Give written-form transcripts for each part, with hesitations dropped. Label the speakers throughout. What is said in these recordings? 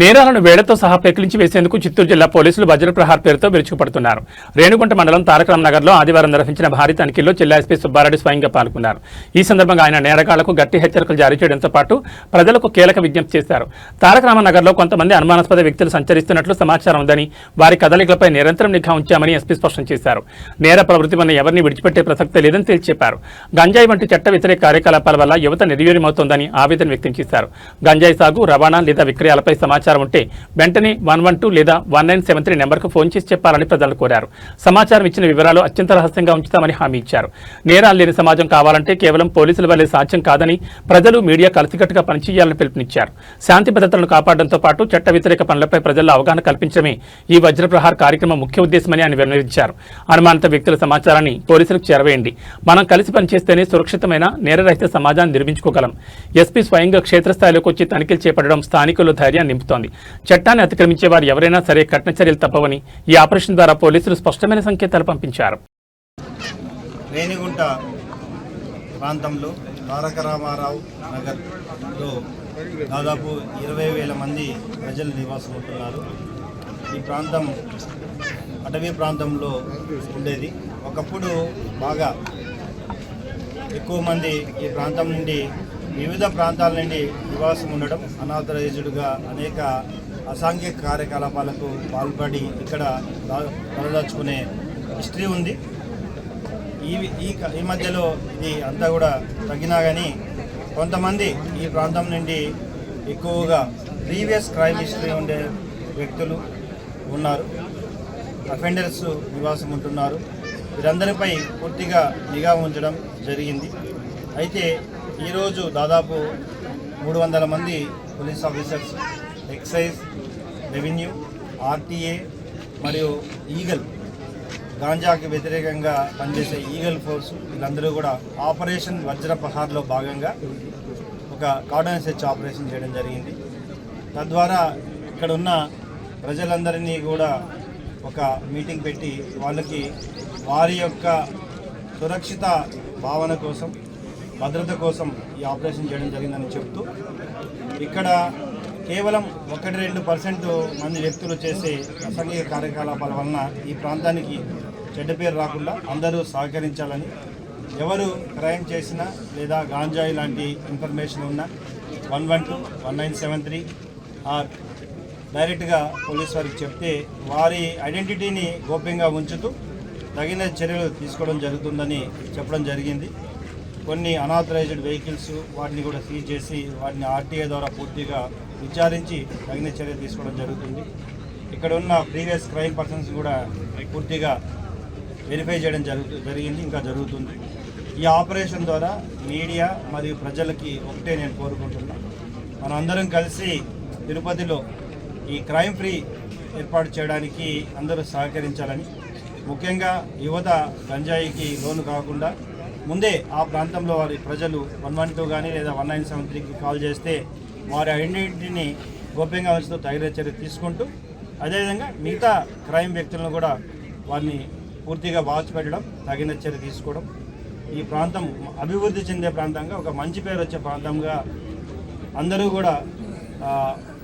Speaker 1: నేరాలను వేడతో సహా పెకిలించి వేసేందుకు చిత్తూరు జిల్లా పోలీసులు వజ్రప్రహార్ పేరుతో విరుచుకుపడుతున్నారు. రేణుగుంట మండలం తారకరామ్ నగర్లో ఆదివారం నిర్వహించిన భారీ తనిఖీల్లో జిల్లా ఎస్పీ సుబ్బారెడ్డి స్వయంగా పాల్గొన్నారు. ఈ సందర్భంగా ఆయన నేరగాళ్లకు గట్టి హెచ్చరికలు జారీ చేయడంతో పాటు ప్రజలకు కీలక విజ్ఞప్తి చేశారు. తారకరామ నగర్లో కొంతమంది అనుమానాస్పద వ్యక్తులు సంచరిస్తున్నట్లు సమాచారం ఉందని, వారి కదలికలపై నిరంతరం నిఘా ఉంచామని ఎస్పీ స్పష్టం చేశారు. నేర ప్రవృత్తి వల్ల ఎవరిని విడిచిపెట్టే ప్రసక్తే లేదని తేల్చి చెప్పారు. గంజాయి వంటి చట్ట వ్యతిరేక కార్యకలాపాల వల్ల యువత నిర్వీర్యమవుతోందని ఆవేదన వ్యక్తం చేశారు. గంజాయి సాగు, రవాణా లేదా విక్రయాలపై సమాచారం ఉంటే వెంటనే 112 లేదా 1973 నెంబర్కు ఫోన్ చేసి చెప్పాలని ప్రజలు కోరారు. సమాచారం ఇచ్చిన వివరాలు అత్యంత రహస్యంగా ఉంచుతామని హామీ ఇచ్చారు. నేరాలు లేని సమాజం కావాలంటే కేవలం పోలీసుల వల్లే సాధ్యం కాదని, ప్రజలు మీడియా కలిసికట్టుగా పనిచేయాలని పిలుపునిచ్చారు. శాంతి భద్రతలను కాపాడడంతో పాటు చట్ట వ్యతిరేక పనులపై ప్రజల్లో అవగాహన కల్పించడమే ఈ వజ్రప్రహార్ కార్యక్రమం ముఖ్య ఉద్దేశమని ఆయన వివరించారు. అనుమానిత వ్యక్తుల సమాచారాన్ని పోలీసులకు చేరవేయండి. మనం కలిసి పనిచేస్తేనే సురక్షితమైన నేరరహిత సమాజాన్ని నిర్మించుకోగలం. ఎస్పీ స్వయంగా క్షేత్రస్థాయిలోకి వచ్చి తనిఖీలు చేపట్టడం స్థానికుల్లో ధైర్యాన్ని నింపుతోంది. చట్టాన్ని అతిక్రమించే వారు ఎవరైనా సరే కఠిన చర్యలు తప్పవని ఈ ఆపరేషన్ ద్వారా పోలీసులు స్పష్టమైన సంకేతాలు పంపించారు.
Speaker 2: రేణిగుంట ప్రాంతంలో తారక రామారావు నగర్లో దాదాపు 20,000 మంది ప్రజలు నివాసం ఉంటున్నారు. ఈ ప్రాంతం అటవీ ప్రాంతంలో ఉండేది. ఒకప్పుడు బాగా ఎక్కువ మంది ఈ ప్రాంతం నుండి వివిధ ప్రాంతాల నుండి నివాసం ఉండడం, అనాథరైజ్డ్గా అనేక అసాంఘిక కార్యకలాపాలకు పాల్పడి ఇక్కడ తలదాచుకునే హిస్టరీ ఉంది. ఈ మధ్యలో ఇది అంతా కూడా తగ్గినా కానీ కొంతమంది ఈ ప్రాంతం నుండి ఎక్కువగా ప్రీవియస్ క్రైమ్ హిస్టరీ ఉండే వ్యక్తులు ఉన్నారు. అఫెండర్స్ నివాసం ఉంటున్నారు. వీరందరిపై పూర్తిగా నిఘా ఉంచడం జరిగింది. అయితే ఈరోజు దాదాపు 300 మంది police officers, excise, revenue, RTA మరియు ఈగల్, గాంజాకి వ్యతిరేకంగా పనిచేసే ఈగల్ ఫోర్స్, వీళ్ళందరూ కూడా ఆపరేషన్ వజ్రప్రహార్లో భాగంగా ఒక కార్డన్ సెర్చ్ ఆపరేషన్ చేయడం జరిగింది. తద్వారా ఇక్కడ ఉన్న ప్రజలందరినీ కూడా ఒక మీటింగ్ పెట్టి వాళ్ళకి వారి యొక్క సురక్షిత భావన కోసం, భద్రత కోసం ఈ ఆపరేషన్ చేయడం జరిగిందని చెప్తూ, ఇక్కడ కేవలం 1-2% మంది వ్యక్తులు చేసే అసాంఘిక కార్యకలాపాల వలన ఈ ప్రాంతానికి చెడ్డ పేరు రాకుండా అందరూ సహకరించాలని, ఎవరు క్రైమ్ చేసినా లేదా గాంజాయి లాంటి ఇన్ఫర్మేషన్ ఉన్నా 112, 1973 డైరెక్ట్గా పోలీస్ వారికి చెప్తే వారి ఐడెంటిటీని గోప్యంగా ఉంచుతూ తగిన చర్యలు తీసుకోవడం జరుగుతుందని చెప్పడం జరిగింది. కొన్ని అనాథరైజ్డ్ వెహికల్స్ వాటిని కూడా సీజ్ చేసి వాటిని ఆర్టీఏ ద్వారా పూర్తిగా విచారించి తగిన చర్య తీసుకోవడం జరుగుతుంది. ఇక్కడ ఉన్న ప్రీవియస్ క్రైమ్ పర్సన్స్ కూడా పూర్తిగా వెరిఫై చేయడం జరిగింది, ఇంకా జరుగుతుంది. ఈ ఆపరేషన్ ద్వారా మీడియా మరియు ప్రజలకి ఒకటే నేను కోరుకుంటున్నా, మనం అందరం కలిసి తిరుపతిలో ఈ క్రైమ్ ఫ్రీ ఏర్పాటు చేయడానికి అందరూ సహకరించాలని, ముఖ్యంగా యువత గంజాయికి లోను కాకుండా ముందే ఆ ప్రాంతంలో వారి ప్రజలు 112 కానీ లేదా 1973కి కాల్ చేస్తే వారి ఐడెంటిటీని గోప్యంగా ఉంచుతూ తగిన చర్య తీసుకుంటూ, అదేవిధంగా మిగతా క్రైమ్ వ్యక్తులను కూడా వారిని పూర్తిగా వాచ్ పెట్టడం, తగిన చర్య తీసుకోవడం, ఈ ప్రాంతం అభివృద్ధి చెందే ప్రాంతంగా, ఒక మంచి పేరు వచ్చే ప్రాంతంగా అందరూ కూడా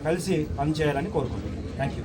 Speaker 2: కలిసి పనిచేయాలని కోరుకుంటున్నాను. Thank you.